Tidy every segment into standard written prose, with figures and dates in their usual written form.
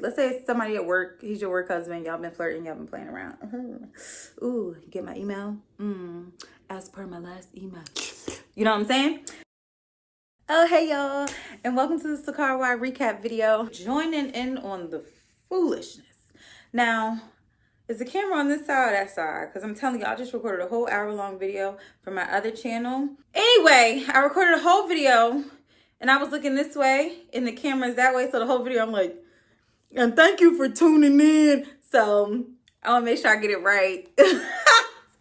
Let's say it's somebody at work. He's your work husband. Y'all been flirting. Y'all been playing around. Ooh, get my email? As per my last email. You know what I'm saying? Oh, hey, y'all. And welcome to the SaKarra recap video. Joining in on the foolishness. Now, is the camera on this side or that side? Because I'm telling you, I just recorded a whole hour-long video for my other channel. Anyway, I recorded a whole video, and I was looking this way, and the camera's that way. So the whole video, I'm like, and thank you for tuning in. So I want to make sure I get it right.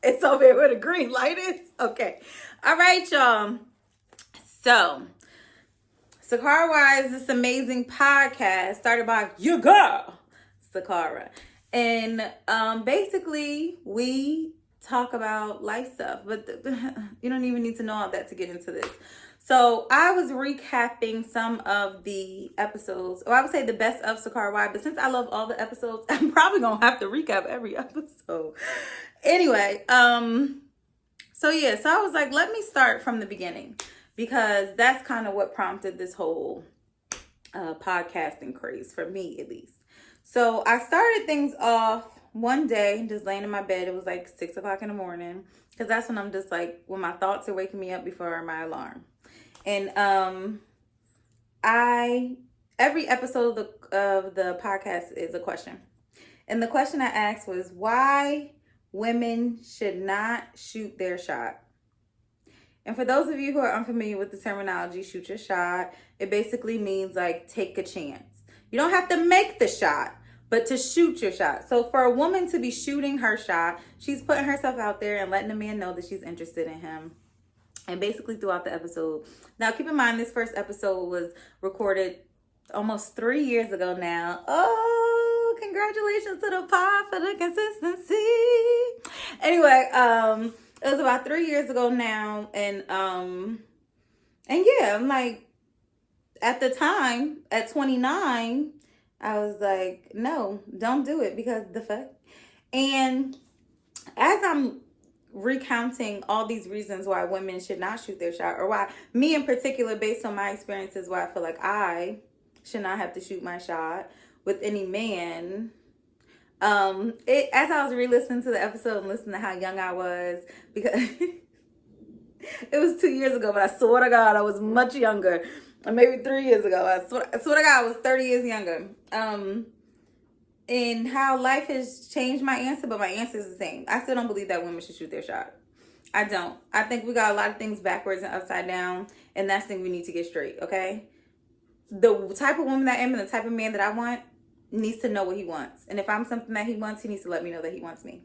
It's over here where the green light is. Okay. All right, y'all. So SaKarra is this amazing podcast started by your girl, SaKarra. And basically, we talk about life stuff. But you don't even need to know all that to get into this. So I was recapping some of the episodes, or I would say the best of SaKarra, but since I love all the episodes, I'm probably gonna have to recap every episode. Anyway, so I was like, let me start from the beginning, because that's kind of what prompted this whole podcasting craze for me, at least. So I started things off one day, just laying in my bed. It was like 6 o'clock in the morning, because that's when I'm just like, when my thoughts are waking me up before my alarm. And every episode of the podcast is a question. And the question I asked was why women should not shoot their shot. And for those of you who are unfamiliar with the terminology, shoot your shot, it basically means like take a chance. You don't have to make the shot, but to shoot your shot. So for a woman to be shooting her shot, she's putting herself out there and letting the man know that she's interested in him. And basically throughout the episode. Now, keep in mind, this first episode was recorded almost 3 years ago now. Oh, congratulations to the pod for the consistency. Anyway, it was about 3 years ago now. And yeah, I'm like, at the time, at 29, I was like, no, don't do it, because the fuck. And as I'm recounting all these reasons why women should not shoot their shot, or why me in particular, based on my experiences, why I feel like I should not have to shoot my shot with any man. As I was re-listening to the episode and listening to how young I was, because it was 2 years ago, but I swear to God I was much younger. Or maybe 3 years ago. I swear to God I was 30 years younger. And how life has changed my answer, but my answer is the same. I still don't believe that women should shoot their shot. I don't. I think we got a lot of things backwards and upside down, and that's the thing we need to get straight, okay? The type of woman that I am and the type of man that I want needs to know what he wants. And if I'm something that he wants, he needs to let me know that he wants me.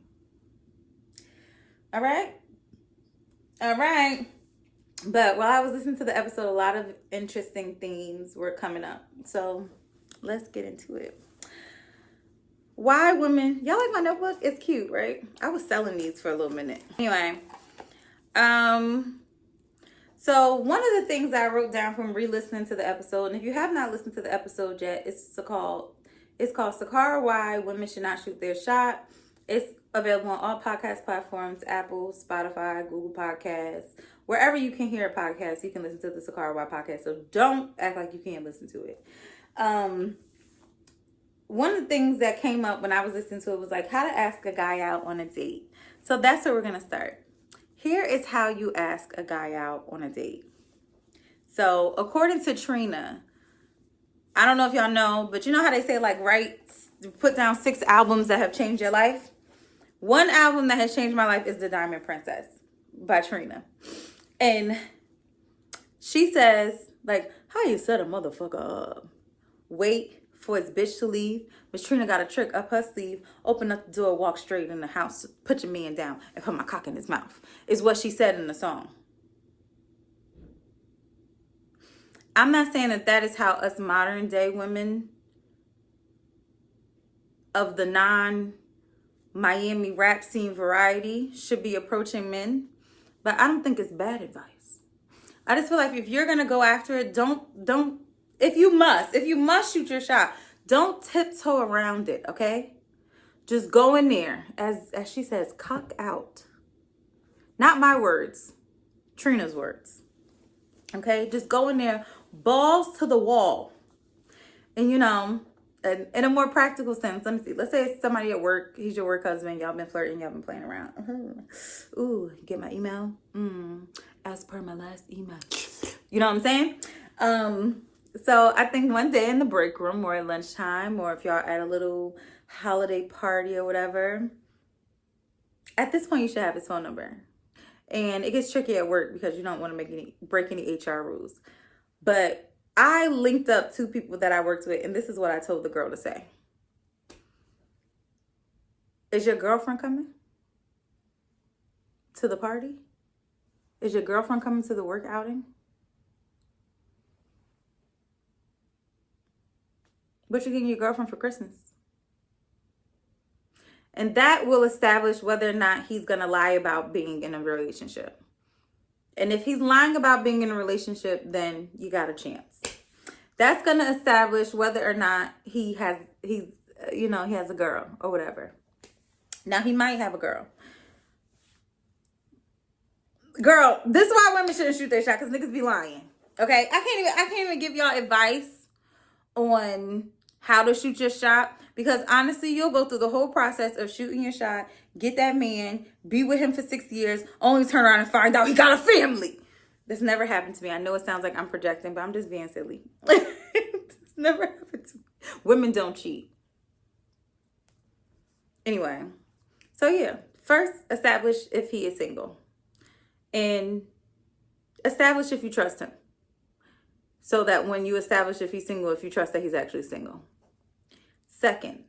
All right? All right. But while I was listening to the episode, a lot of interesting themes were coming up. So let's get into it. Why women, y'all like my notebook? It's cute, right? I was selling these for a little minute. Anyway, so one of the things I wrote down from re-listening to the episode, and if you have not listened to the episode yet, it's called SaKarra, Why Women Should Not Shoot Their Shot. It's available on all podcast platforms, Apple, Spotify, Google Podcasts, wherever you can hear a podcast, you can listen to the SaKarra Why podcast. So don't act like you can't listen to it. One of the things that came up when I was listening to it was like how to ask a guy out on a date. So that's where we're going to start. Here is how you ask a guy out on a date. So according to Trina, I don't know if y'all know, but you know how they say like put down 6 albums that have changed your life? One album that has changed my life is The Diamond Princess by Trina. And she says, like, how you set a motherfucker up? Wait for his bitch to leave. Miss Trina got a trick up her sleeve. Open up the door, walk straight in the house, put your man down, and put my cock in his mouth, is what she said in the song. I'm not saying that is how us modern day women of the non-Miami rap scene variety should be approaching men, but I don't think it's bad advice. I just feel like if you're gonna go after it, don't. If you must shoot your shot, don't tiptoe around it, okay? Just go in there, as she says, cock out. Not my words, Trina's words. Okay, just go in there, balls to the wall. And in a more practical sense, let me see. Let's say it's somebody at work. He's your work husband. Y'all been flirting. Y'all been playing around. Ooh, get my email? As per my last email. You know what I'm saying? So I think one day in the break room or at lunchtime, or if y'all at a little holiday party or whatever, at this point you should have his phone number. And it gets tricky at work because you don't want to break any HR rules. But I linked up two people that I worked with, and this is what I told the girl to say. Is your girlfriend coming to the party? Is your girlfriend coming to the work outing? What you getting your girlfriend for Christmas? And that will establish whether or not he's going to lie about being in a relationship. And if he's lying about being in a relationship, then you got a chance. That's going to establish whether or not he has a girl or whatever. Now, he might have a girl. Girl, this is why women shouldn't shoot their shot, because niggas be lying. Okay? I can't even give y'all advice on how to shoot your shot, because honestly, you'll go through the whole process of shooting your shot, get that man, be with him for 6 years, only turn around and find out he got a family. This never happened to me. I know it sounds like I'm projecting, but I'm just being silly. This never happened to me. Women don't cheat. Anyway, so yeah, first establish if he is single, and establish if you trust him, so that when you establish if he's single, if you trust that he's actually single. Second,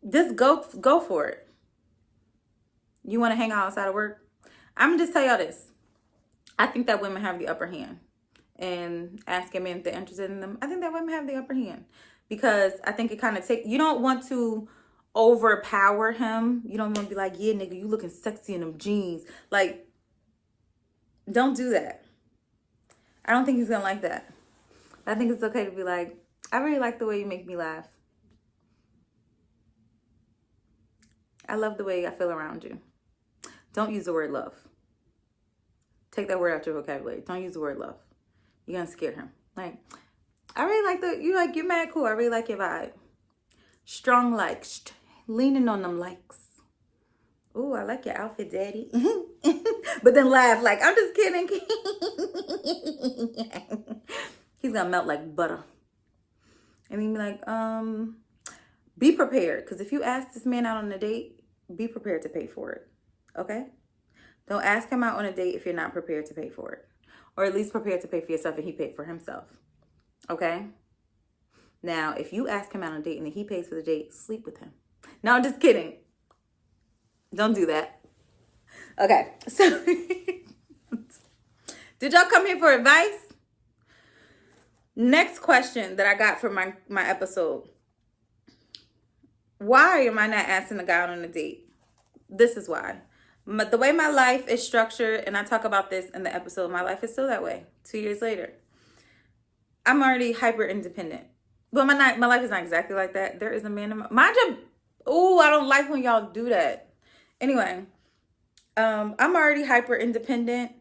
just go for it. You want to hang out outside of work? I'm going to just tell y'all this. I think that women have the upper hand. And asking men if they're interested in them, I think that women have the upper hand. Because I think it kind of you don't want to overpower him. You don't want to be like, yeah, nigga, you looking sexy in them jeans. Like, don't do that. I don't think he's going to like that. I think it's okay to be like, I really like the way you make me laugh. I love the way I feel around you. Don't use the word love. Take that word out your vocabulary. Don't use the word love. You're going to scare him. Like, I really like you're mad cool. I really like your vibe. Strong likes. Leaning on them likes. Ooh, I like your outfit, daddy. But then laugh like, I'm just kidding. He's going to melt like butter. And then be like, be prepared. Because if you ask this man out on a date, be prepared to pay for it. Okay? Don't ask him out on a date if you're not prepared to pay for it. Or at least prepared to pay for yourself and he paid for himself. Okay? Now, if you ask him out on a date and he pays for the date, sleep with him. No, I'm just kidding. Don't do that. Okay. So, did y'all come here for advice? Next question that I got for my episode. Why am I not asking a guy out on a date? This is why. The way my life is structured, and I talk about this in the episode, my life is still that way 2 years later. I'm already hyper independent. But my life is not exactly like that. There is a man in my job. Oh, I don't like when y'all do that. Anyway, I'm already hyper independent.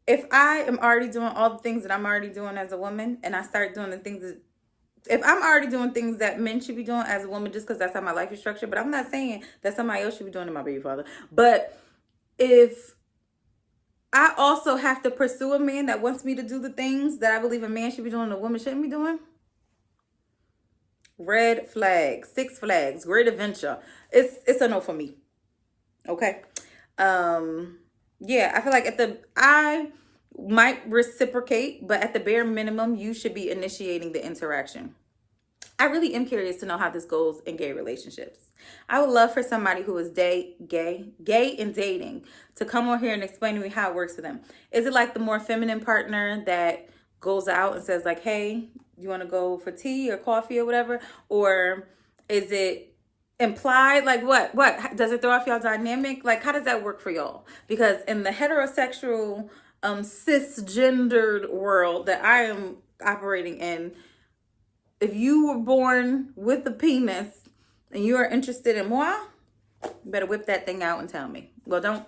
If I am already doing all the things that I'm already doing as a woman, and I start doing the things that, if I'm already doing things that men should be doing as a woman, just because that's how my life is structured, but I'm not saying that somebody else should be doing to my baby father. But if I also have to pursue a man that wants me to do the things that I believe a man should be doing and a woman shouldn't be doing, red flag, 6 flags, great adventure. It's a no for me. Okay. Yeah, I feel like I might reciprocate, but at the bare minimum, you should be initiating the interaction. I really am curious to know how this goes in gay relationships. I would love for somebody who is gay and dating to come on here and explain to me how it works for them. Is it like the more feminine partner that goes out and says like, hey, you want to go for tea or coffee or whatever? Or is it implied? Like what does it throw off y'all dynamic? Like, how does that work for y'all? Because in the heterosexual cisgendered world that I am operating in, if you were born with a penis and you are interested in moi, you better whip that thing out and tell me. Well, don't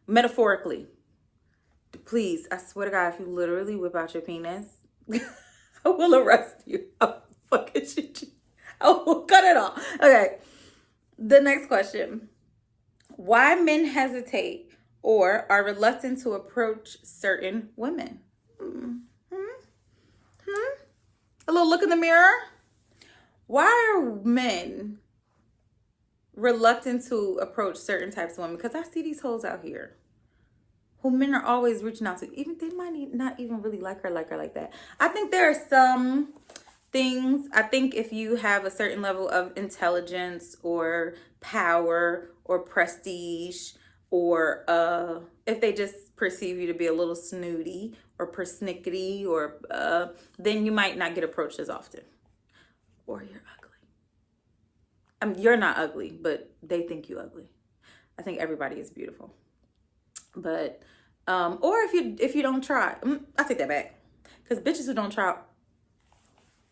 metaphorically, please. I swear to God, if you literally whip out your penis, I will arrest you. I'll fucking shoot you. I will cut it off. Okay. The next question. Why men hesitate or are reluctant to approach certain women? A little look in the mirror. Why are men reluctant to approach certain types of women? Because I see these hoes out here who men are always reaching out to. Even they might not even really like her like that. I think there are some things. I think if you have a certain level of intelligence or power or prestige, or if they just perceive you to be a little snooty or persnickety, or then you might not get approached as often. Or you're ugly. I mean, you're not ugly, but they think you ugly. I think everybody is beautiful. But or if you don't try, I take that back, because bitches who don't try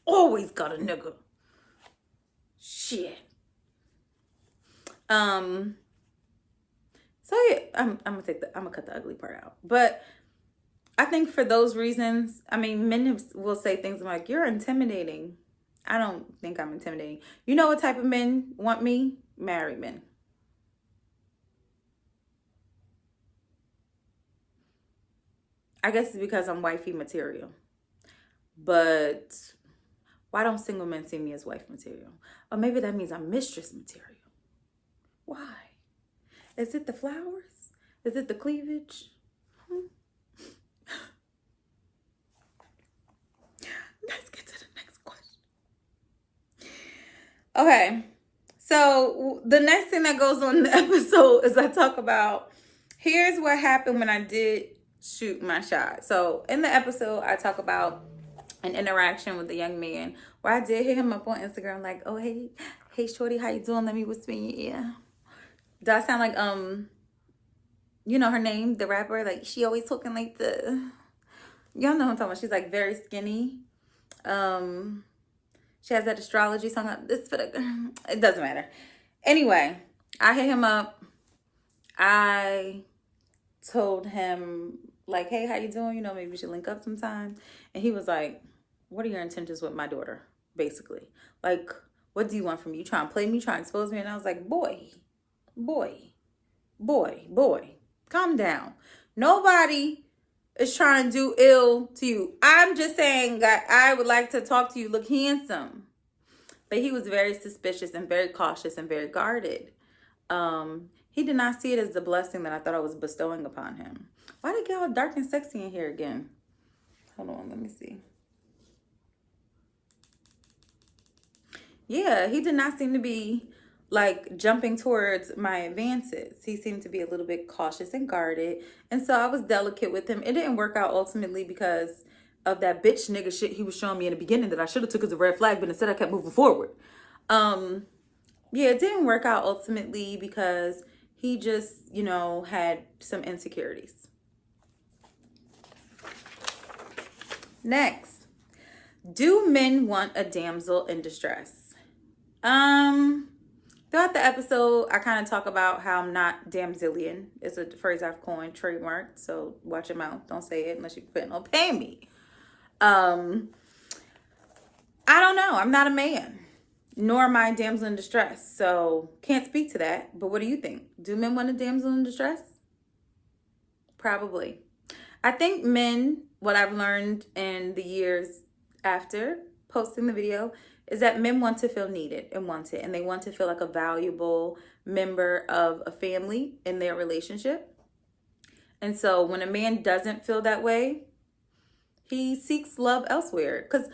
always got a nigga. Shit. So yeah, I'm gonna cut the ugly part out. But I think for those reasons, I mean, men will say things like, "You're intimidating." I don't think I'm intimidating. You know what type of men want me? Married men. I guess it's because I'm wifey material. But why don't single men see me as wife material? Or maybe that means I'm mistress material. Why? Is it the flowers? Is it the cleavage? Let's get to the next question. Okay. So the next thing that goes on in the episode is I talk about, here's what happened when I did shoot my shot. So in the episode, I talk about an interaction with a young man where I did hit him up on Instagram like, "Oh, hey shorty, how you doing? Let me whisper in your ear." Do I sound like you know her name, the rapper? Like, she always talking like y'all know who I'm talking about. She's like very skinny. She has that astrology song. This for the, it doesn't matter. Anyway, I hit him up. I told him like, "Hey, how you doing? You know, maybe we should link up sometime." And he was like, "What are your intentions with my daughter?" Basically, like, "What do you want from me? You trying to play me? Trying to expose me?" And I was like, boy, calm down. Nobody is trying to do ill to you. I'm just saying that I would like to talk to you. Look handsome. But he was very suspicious and very cautious and very guarded. He did not see it as the blessing that I thought I was bestowing upon him. Why did it get all dark and sexy in here again? Hold on, let me see. Yeah, he did not seem to be like jumping towards my advances. He seemed to be a little bit cautious and guarded. And so I was delicate with him. It didn't work out ultimately because of that bitch nigga shit he was showing me in the beginning that I should have took as a red flag, but instead I kept moving forward. Yeah, it didn't work out ultimately because he just, you know, had some insecurities. Next, do men want a damsel in distress? Throughout the episode, I kind of talk about how I'm not damselian. It's a phrase I've coined, trademarked. So watch your mouth. Don't say it unless you plan on paying me. I don't know. I'm not a man, nor am I a damsel in distress. So can't speak to that. But what do you think? Do men want a damsel in distress? Probably. I think men, what I've learned in the years after posting the video, is that men want to feel needed and wanted, and they want to feel like a valuable member of a family in their relationship. And so when a man doesn't feel that way, he seeks love elsewhere. Because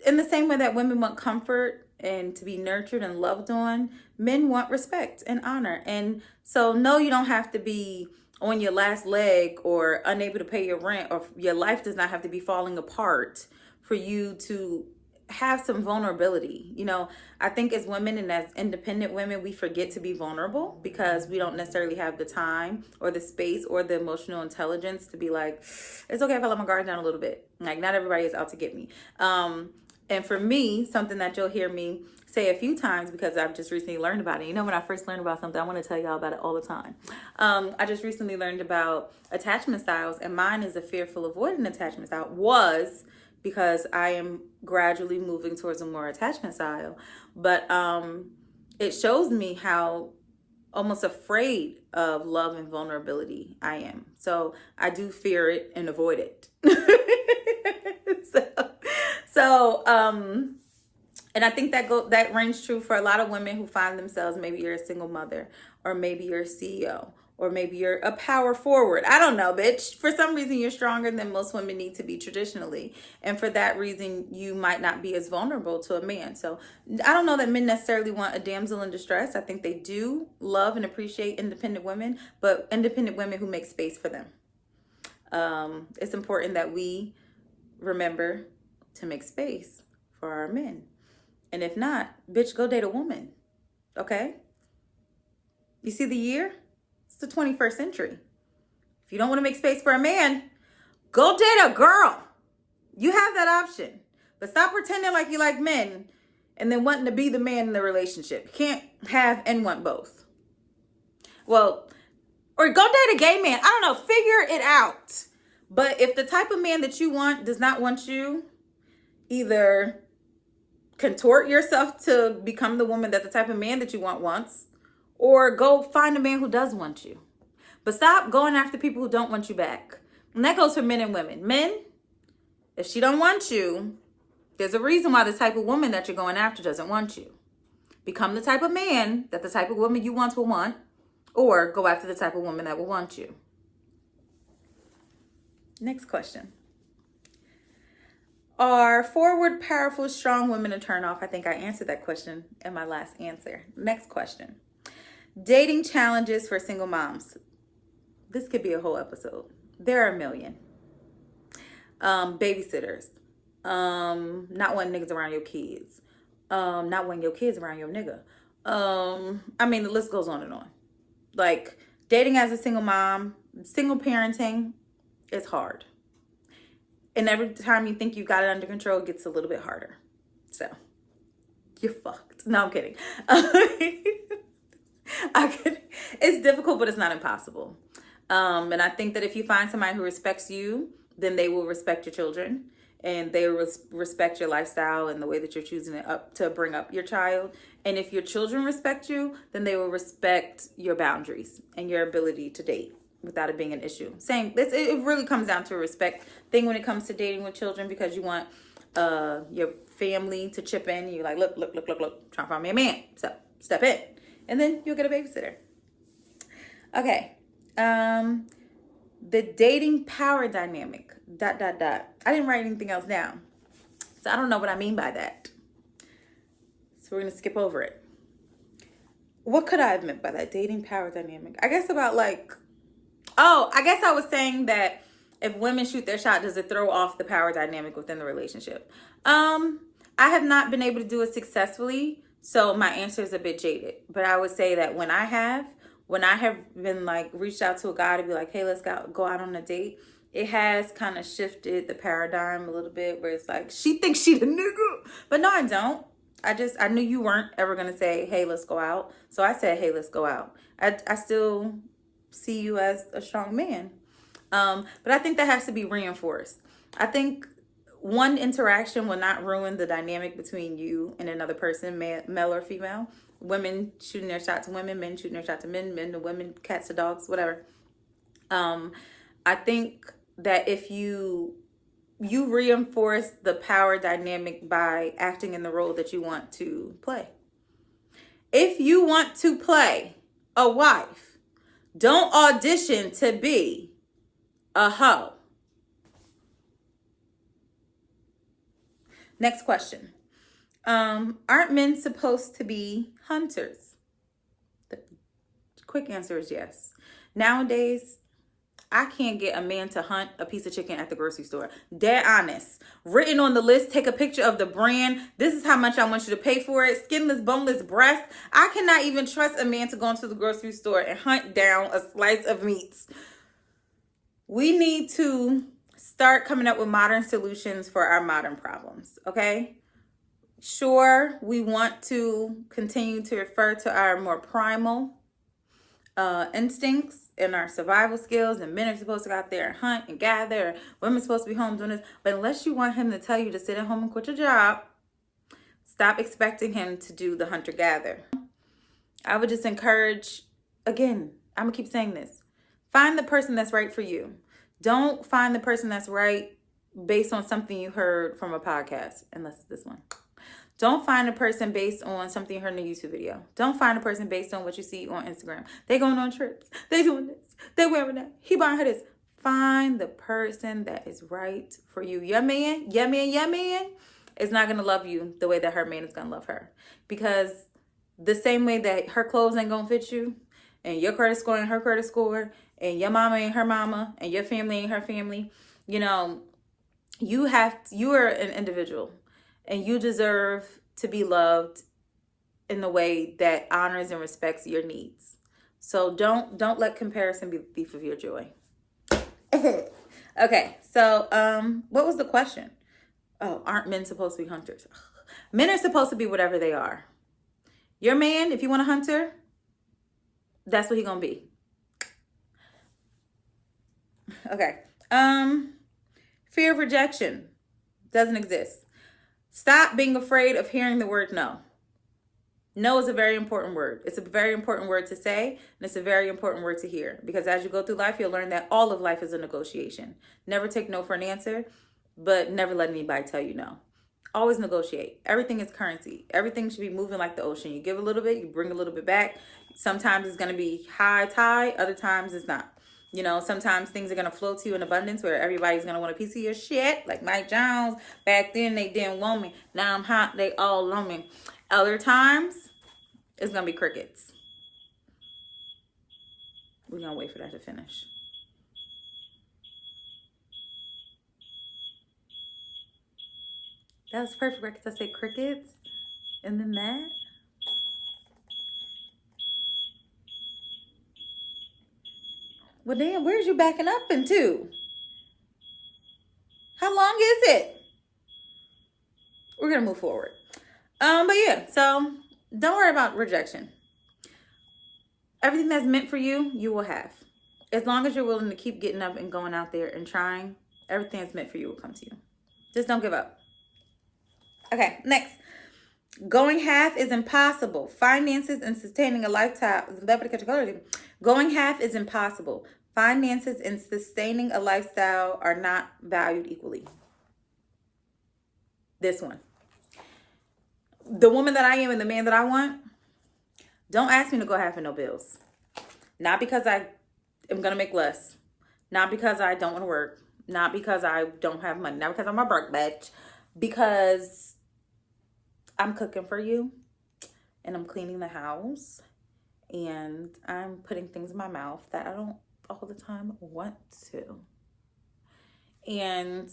in the same way that women want comfort and to be nurtured and loved on, men want respect and honor. And so no, you don't have to be on your last leg or unable to pay your rent, or your life does not have to be falling apart for you to have some vulnerability. You know, I think as women and as independent women, we forget to be vulnerable because we don't necessarily have the time or the space or the emotional intelligence to be like, it's okay if I let my guard down a little bit. Like, not everybody is out to get me. And for me, something that you'll hear me say a few times, because I've just recently learned about it. You know, when I first learned about something, I want to tell y'all about it all the time. I just recently learned about attachment styles, and mine is a fearful avoidant attachment style. Was because I am gradually moving towards a more attachment style. But it shows me how almost afraid of love and vulnerability I am. So I do fear it and avoid it. so and I think that rings true for a lot of women who find themselves, maybe you're a single mother, or maybe you're a CEO, or maybe you're a power forward. I don't know, bitch. For some reason, you're stronger than most women need to be traditionally. And for that reason, you might not be as vulnerable to a man. So I don't know that men necessarily want a damsel in distress. I think they do love and appreciate independent women, but independent women who make space for them. It's important that we remember to make space for our men. And if not, bitch, go date a woman. Okay? You see the year? It's the 21st century. If you don't want to make space for a man, go date a girl. You have that option. But stop pretending like you like men and then wanting to be the man in the relationship. You can't have and want both. Well, or go date a gay man. I don't know. Figure it out. But if the type of man that you want does not want you, either contort yourself to become the woman that the type of man that you want wants, or go find a man who does want you. But stop going after people who don't want you back. And that goes for men and women. Men, if she don't want you, there's a reason why the type of woman that you're going after doesn't want you. Become the type of man that the type of woman you once will want, or go after the type of woman that will want you. Next question. Are forward, powerful, strong women a turn off? I think I answered that question in my last answer. Next question. Dating challenges for single moms. This could be a whole episode. There are a million. Babysitters. Not wanting niggas around your kids. Not wanting your kids around your nigga. I mean, the list goes on and on. Like, dating as a single mom, single parenting is hard. And every time you think you've got it under control, it gets a little bit harder. So, you're fucked. No, I'm kidding. It's difficult, but it's not impossible. And I think that if you find somebody who respects you, then they will respect your children. And they will respect your lifestyle and the way that you're choosing it up to bring up your child. And if your children respect you, then they will respect your boundaries and your ability to date without it being an issue. It really comes down to a respect thing when it comes to dating with children, because you want your family to chip in. You're like, look, trying to find me a man. So step in. And then you'll get a babysitter. Okay. The dating power dynamic. ... I didn't write anything else down, so I don't know what I mean by that. So we're going to skip over it. What could I have meant by that dating power dynamic? I guess I was saying that if women shoot their shot, does it throw off the power dynamic within the relationship? I have not been able to do it successfully, so my answer is a bit jaded. But I would say that when I have been like reached out to a guy to be like, hey, let's go out on a date, it has kind of shifted the paradigm a little bit, where it's like, she thinks she the nigga. But no, I don't. I knew you weren't ever going to say, hey, let's go out. So I said, hey, let's go out. I still see you as a strong man. But I think that has to be reinforced. I think one interaction will not ruin the dynamic between you and another person, male or female. Women shooting their shot to women, men shooting their shot to men to women, cats to dogs, whatever. I think that if you reinforce the power dynamic by acting in the role that you want to play. If you want to play a wife, don't audition to be a hoe. Next question. Aren't men supposed to be hunters? The quick answer is yes. Nowadays, I can't get a man to hunt a piece of chicken at the grocery store. Dead honest. Written on the list, take a picture of the brand. This is how much I want you to pay for it. Skinless, boneless breast. I cannot even trust a man to go into the grocery store and hunt down a slice of meats. We need to start coming up with modern solutions for our modern problems, okay? Sure, we want to continue to refer to our more primal instincts and our survival skills, and men are supposed to go out there and hunt and gather, and women are supposed to be home doing this. But unless you want him to tell you to sit at home and quit your job, stop expecting him to do the hunter-gatherer. I would just encourage, again, I'm going to keep saying this. Find the person that's right for you. Don't find the person that's right based on something you heard from a podcast, unless it's this one. Don't find a person based on something you heard in a YouTube video. Don't find a person based on what you see on Instagram. They going on trips. They doing this. They wearing that. He buying her this. Find the person that is right for you. Your man is not going to love you the way that her man is going to love her. Because the same way that her clothes ain't going to fit you, and your credit score ain't her credit score, and your mama ain't her mama, and your family ain't her family, you know, you are an individual. And you deserve to be loved in the way that honors and respects your needs. So don't let comparison be the thief of your joy. Okay, so what was the question? Oh, aren't men supposed to be hunters? Men are supposed to be whatever they are. Your man, if you want a hunter, that's what he gonna be. Okay. Fear of rejection doesn't exist. Stop being afraid of hearing the word no. No is a very important word. It's a very important word to say, and it's a very important word to hear. Because as you go through life, you'll learn that all of life is a negotiation. Never take no for an answer, but never let anybody tell you no. Always negotiate. Everything is currency. Everything should be moving like the ocean. You give a little bit, you bring a little bit back. Sometimes it's going to be high tide, other times it's not. You know, sometimes things are going to flow to you in abundance where everybody's going to want a piece of your shit. Like Mike Jones. Back then, they didn't want me. Now I'm hot. They all love me. Other times, it's going to be crickets. We're going to wait for that to finish. That was perfect, right? Because I say crickets and then that. Well, damn, where's you backing up into? How long is it? We're going to move forward. But yeah, so don't worry about rejection. Everything that's meant for you, you will have. As long as you're willing to keep getting up and going out there and trying, everything that's meant for you will come to you. Just don't give up. Okay, next. Going half is impossible. Finances and sustaining a lifestyle. Going half is impossible. Finances and sustaining a lifestyle are not valued equally. This one. The woman that I am and the man that I want, don't ask me to go half in no bills. Not because I am going to make less. Not because I don't want to work. Not because I don't have money. Not because I'm a broke bitch. Because I'm cooking for you. And I'm cleaning the house. And I'm putting things in my mouth that I don't all the time want to. And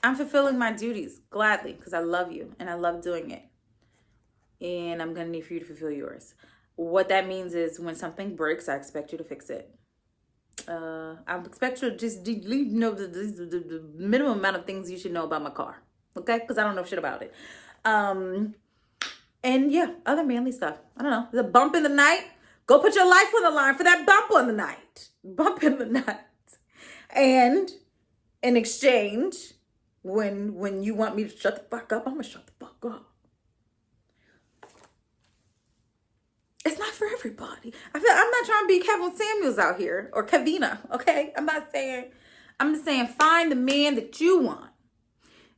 I'm fulfilling my duties gladly because I love you and I love doing it. And I'm going to need for you to fulfill yours. What that means is when something breaks, I expect you to fix it. I expect you to just know the minimum amount of things you should know about my car. Okay? Because I don't know shit about it. And yeah, other manly stuff. I don't know. There's a bump in the night. Go put your life on the line for that bump on the night. Bump in the night. And in exchange, when you want me to shut the fuck up, I'm going to shut the fuck up. It's not for everybody. I'm not trying to be Kevin Samuels out here or Kavina, okay? I'm just saying find the man that you want.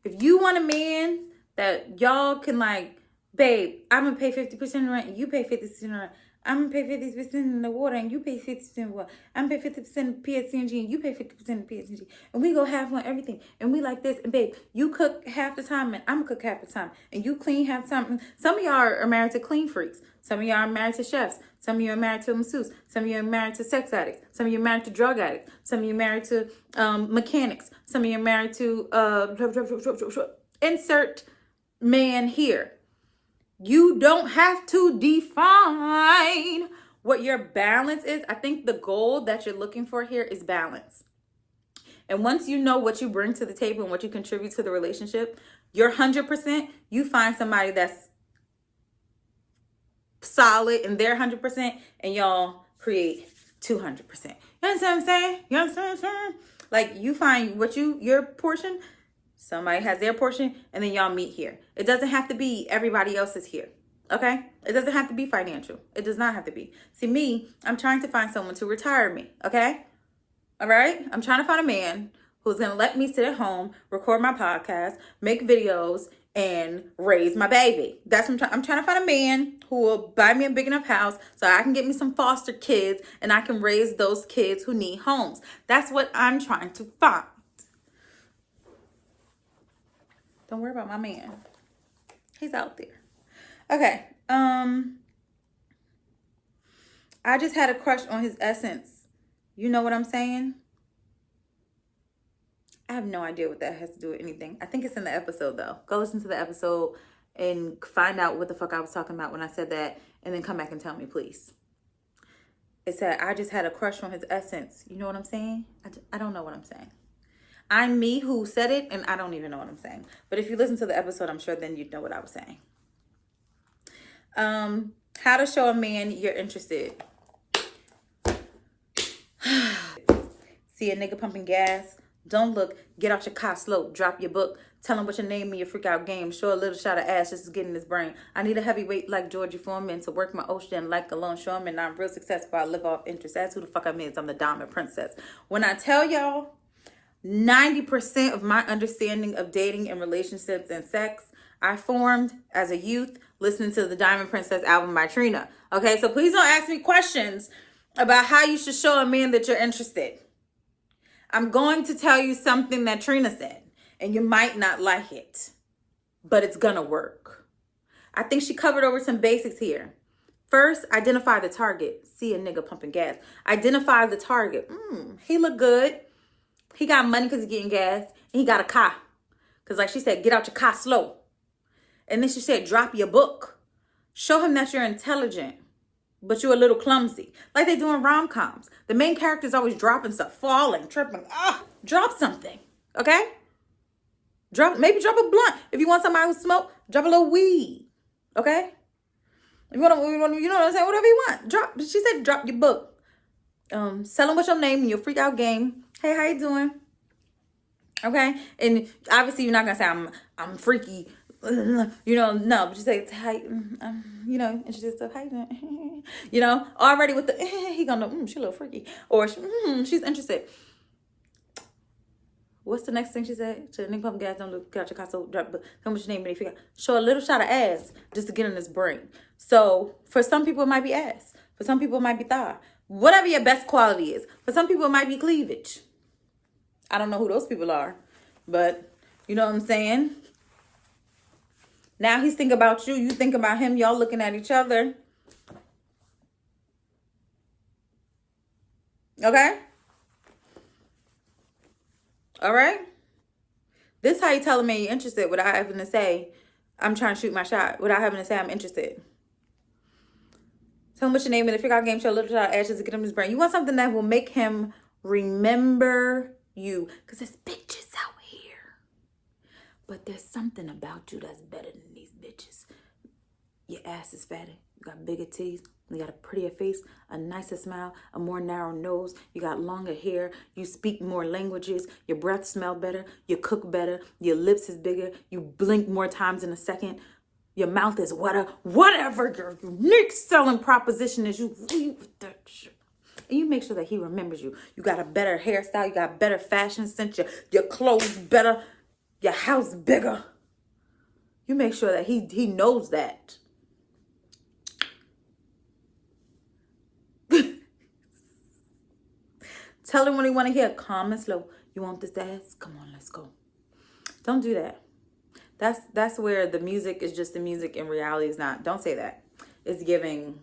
If you want a man that y'all can like, babe, I'm going to pay 50% rent and you pay 50% rent. I'm going to pay 50% in the water and you pay 50% in water. I'm going to pay 50% in PSCNG and you pay 50% in PSCNG. And we go half on everything. And we like this. And babe, you cook half the time and I'm going to cook half the time. And you clean half the time. Some of y'all are married to clean freaks. Some of y'all are married to chefs. Some of you are married to a masseuse. Some of you are married to sex addicts. Some of you are married to drug addicts. Some of you are married to mechanics. Some of you are married to insert man here. You don't have to define what your balance is. I think the goal that you're looking for here is balance. And once you know what you bring to the table and what you contribute to the relationship, you're 100%, you find somebody that's solid and they're 100% and y'all create 200%. You understand what I'm saying? You understand what I'm saying? Like, you find what your portion, somebody has their portion, and then y'all meet here. It doesn't have to be everybody else's here. Okay? It doesn't have to be financial. It does not have to be. See, me, I'm trying to find someone to retire me. Okay? All right? I'm trying to find a man who's going to let me sit at home, record my podcast, make videos, and raise my baby. That's what I'm trying to find a man who will buy me a big enough house so I can get me some foster kids and I can raise those kids who need homes. That's what I'm trying to find. Don't worry about my man. He's out there. Okay. I just had a crush on his essence. You know what I'm saying? I have no idea what that has to do with anything. I think it's in the episode, though. Go listen to the episode and find out what the fuck I was talking about when I said that, and then come back and tell me, please. It said, I just had a crush on his essence. You know what I'm saying? I don't know what I'm saying. I'm me who said it, and I don't even know what I'm saying. But if you listen to the episode, I'm sure then you'd know what I was saying. How to show a man you're interested. See a nigga pumping gas? Don't look. Get out your car slow. Drop your book. Tell him what your name and your freak out game. Show a little shot of ass just to get in his brain. I need a heavyweight like Georgie Foreman to work my ocean like a longshoreman. I'm real successful. I live off interest. That's who the fuck I mean. I'm the diamond princess. When I tell y'all, 90% of my understanding of dating and relationships and sex, I formed as a youth listening to the Diamond Princess album by Trina. Okay, so please don't ask me questions about how you should show a man that you're interested. I'm going to tell you something that Trina said, and you might not like it, but it's gonna work. I think she covered over some basics here. First, identify the target. See a nigga pumping gas. Identify the target. He look good. He got money because he's getting gas, and he got a car. Because like she said, get out your car slow. And then she said, drop your book. Show him that you're intelligent, but you're a little clumsy. Like they do in rom-coms. The main character is always dropping stuff, falling, tripping. Drop something, okay? Maybe drop a blunt. If you want somebody who smoke, drop a little weed, okay? If you want, you know what I'm saying? Whatever you want. She said, drop your book. Tell them what's your name and your freak out game. Hey, how you doing? Okay? And obviously you're not going to say, I'm freaky. No, but you say, hi, introduce stuff. How you doing? Already with the, he gonna know, she a little freaky. Or she's interested. What's the next thing she said? To the nigga pumping gas, don't look, get out your car, so drop, but tell me what your name and if you got, show a little shot of ass just to get in his brain. So for some people, it might be ass. For some people, it might be thigh. Whatever your best quality is. For some people, it might be cleavage. I don't know who those people are, but you know what I'm saying? Now he's thinking about you. You think about him. Y'all looking at each other. Okay? All right? This is how you tell a man you're interested without having to say, I'm trying to shoot my shot. Without having to say, I'm interested. Tell him what's your name and if you got game show, a little shot of ashes to get him his brain. You want something that will make him remember you. Because there's bitches out here. But there's something about you that's better than these bitches. Your ass is fatter. You got bigger teeth. You got a prettier face, a nicer smile, a more narrow nose. You got longer hair. You speak more languages. Your breath smell better. You cook better. Your lips is bigger. You blink more times in a second. Your mouth is wetter. Whatever your unique selling proposition is, you leave with that shit. And you make sure that he remembers you. You got a better hairstyle. You got better fashion sense. Your clothes better. Your house bigger. You make sure that he knows that. Tell him when he want to hear calm and slow. You want this ass? Come on, let's go. Don't do that. That's where the music is just the music and reality is not. Don't say that. It's giving,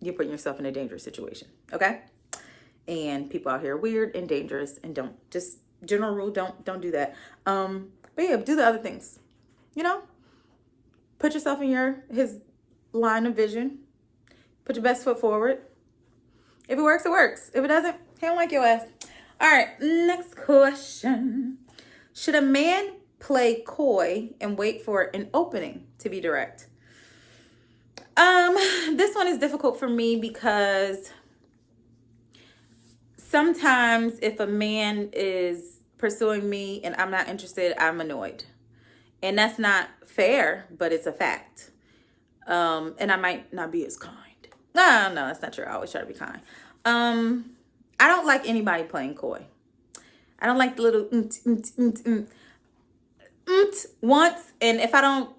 you're putting yourself in a dangerous situation. Okay? And people out here are weird and dangerous and don't. Just general rule, don't do that. But yeah, do the other things. Put yourself in his line of vision. Put your best foot forward. If it works, it works. If it doesn't, he don't like your ass. All right, next question. Should a man play coy and wait for an opening to be direct? This one is difficult for me because sometimes if a man is pursuing me and I'm not interested, I'm annoyed. And that's not fair, but it's a fact. And I might not be as kind. No, that's not true. I always try to be kind. I don't like anybody playing coy. I don't like the little once, and if I don't,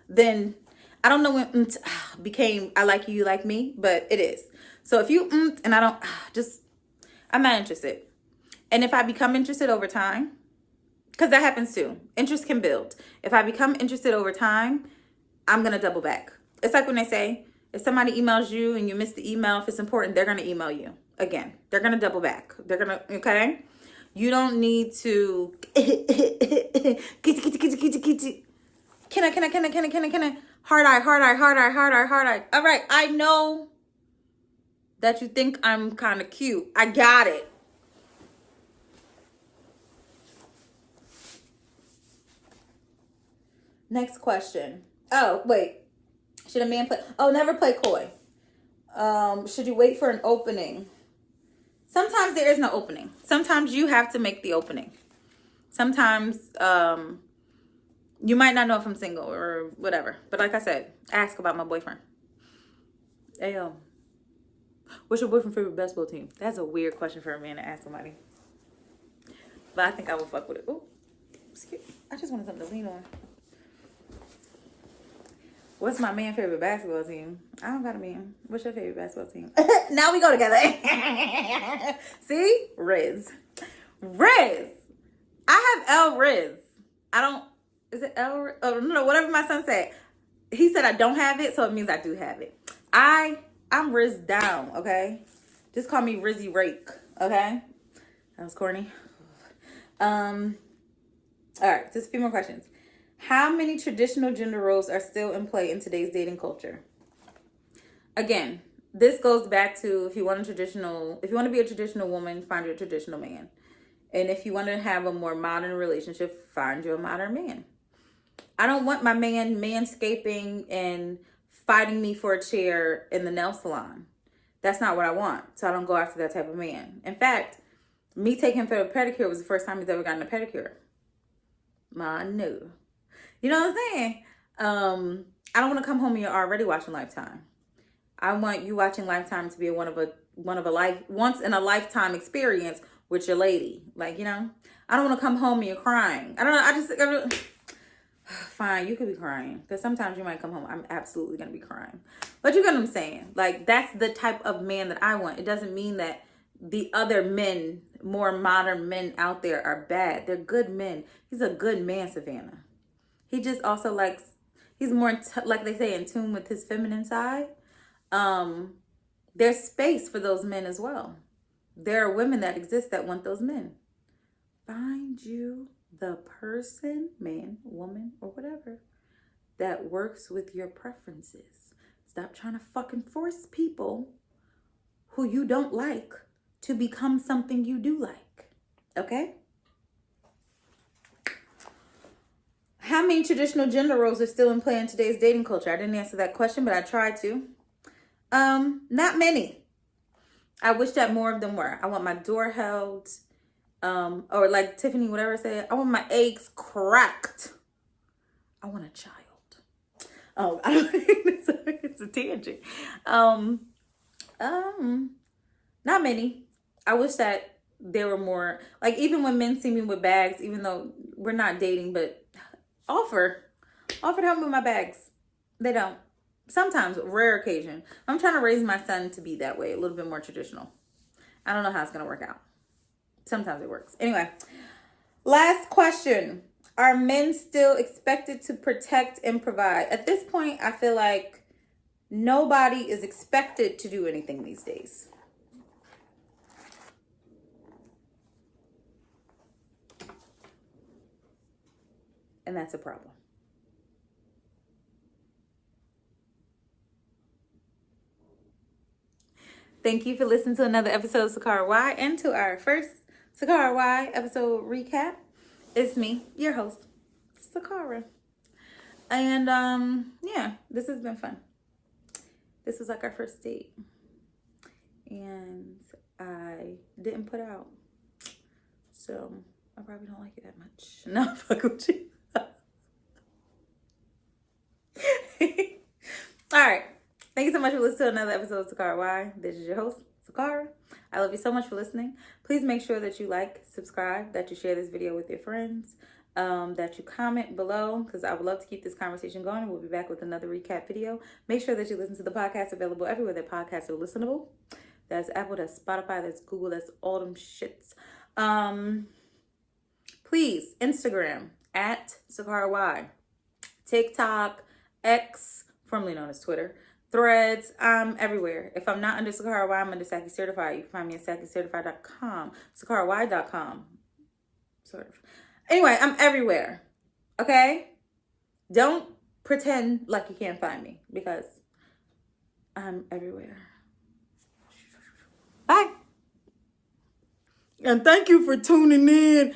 then I don't know when became I like you, you like me, but it is. So if you and I don't, I'm not interested. And if I become interested over time, because that happens too, interest can build. If I become interested over time, I'm gonna double back. It's like when they say, if somebody emails you and you miss the email, if it's important, they're gonna email you again. They're gonna double back. They're gonna, okay? You don't need to can I hard eye. All right, I know that you think I'm kind of cute. I got it. Next question. Oh, wait. Should a man play? Oh, never play coy. Should you wait for an opening? Sometimes there is no opening. Sometimes you have to make the opening. Sometimes you might not know if I'm single or whatever. But like I said, ask about my boyfriend. Hey, what's your boyfriend's favorite basketball team? That's a weird question for a man to ask somebody. But I think I will fuck with it. Oh, excuse me. I just wanted something to lean on. What's my man's favorite basketball team? I don't got a man. What's your favorite basketball team? Now we go together. See? Riz. I have L Riz. I don't, is it L? Oh, no, whatever my son said. He said I don't have it, so it means I do have it. I'm Riz down, okay? Just call me Rizzy Rake, okay? That was corny. All right, just a few more questions. How many traditional gender roles are still in play in today's dating culture? Again, this goes back to if you want to be a traditional woman, find your traditional man. And if you want to have a more modern relationship, find you a modern man. I don't want my man manscaping and fighting me for a chair in the nail salon. That's not what I want. So I don't go after that type of man. In fact, me taking him for a pedicure was the first time he's ever gotten a pedicure. No. You know what I'm saying? I don't want to come home and you're already watching Lifetime. I want you watching Lifetime to be a once in a lifetime experience with your lady. Like, you know, I don't want to come home and you're crying. I don't know. Fine, you could be crying because sometimes you might come home. I'm absolutely going to be crying. But you get what I'm saying? Like, that's the type of man that I want. It doesn't mean that the other men, more modern men out there are bad. They're good men. He's a good man, Savannah. He just also likes, he's more, like they say, in tune with his feminine side. There's space for those men as well. There are women that exist that want those men. Find you the person, man, woman, or whatever, that works with your preferences. Stop trying to fucking force people who you don't like to become something you do like. Okay? How many traditional gender roles are still in play in today's dating culture? I didn't answer that question, but I tried to. Not many. I wish that more of them were. I want my door held. Or like Tiffany, whatever said, I want my eggs cracked. I want a child. Oh, it's a tangent. Not many. I wish that there were more. Like, even when men see me with bags, even though we're not dating, but offer to help me with my bags. They don't. Sometimes, rare occasion. I'm trying to raise my son to be that way, a little bit more traditional. I don't know how it's going to work out. Sometimes it works. Anyway, last question. Are men still expected to protect and provide? At this point, I feel like nobody is expected to do anything these days. And that's a problem. Thank you for listening to another episode of SaKarra Y and to our first SaKarra Y episode recap. It's me, your host, SaKarra. And yeah, this has been fun. This was like our first date. And I didn't put out. So I probably don't like it that much. No, fuck with you. All right. Thank you so much for listening to another episode of SaKarra Why. This is your host, SaKarra. I love you so much for listening. Please make sure that you like, subscribe, that you share this video with your friends, that you comment below, because I would love to keep this conversation going. We'll be back with another recap video. Make sure that you listen to the podcast available everywhere that podcasts are listenable. That's Apple, that's Spotify, that's Google, that's all them shits. Please, Instagram, at SaKarra Why. TikTok, X, formerly known as Twitter, Threads, I'm everywhere. If I'm not under SaKarra Why, I'm under SaKi Certified. You can find me at SaKiCertified.com, SaKarraWhy.com, sort of. Anyway, I'm everywhere, okay? Don't pretend like you can't find me, because I'm everywhere. Bye. And thank you for tuning in.